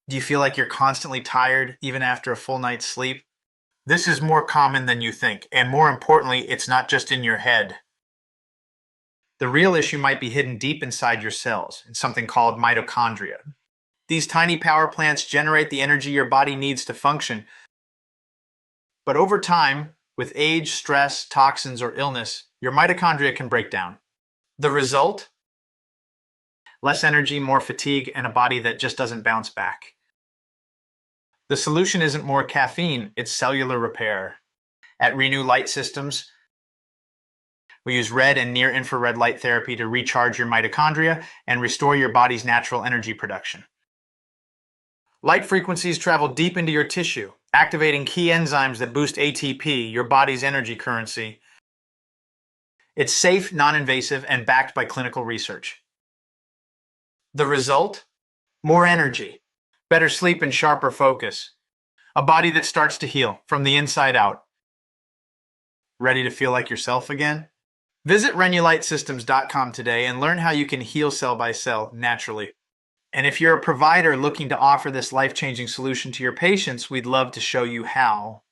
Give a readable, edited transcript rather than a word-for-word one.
Do you feel like you're constantly tired even after a full night's sleep? This is more common than you think, and more importantly, it's not just in your head. The real issue might be hidden deep inside your cells, in something called mitochondria. These tiny power plants generate the energy your body needs to function, but over time, with age, stress, toxins, or illness, your mitochondria can break down. The result? Less energy, more fatigue, and a body that just doesn't bounce back. The solution isn't more caffeine, it's cellular repair. At Renu Light Systems, we use red and near-infrared light therapy to recharge your mitochondria and restore your body's natural energy production. Light frequencies travel deep into your tissue, activating key enzymes that boost ATP, your body's energy currency. It's safe, non-invasive, and backed by clinical research. The result? More energy, better sleep, and sharper focus. A body that starts to heal from the inside out. Ready to feel like yourself again? Visit RenuLightSystems.com today and learn how you can heal cell by cell naturally. And if you're a provider looking to offer this life-changing solution to your patients, we'd love to show you how.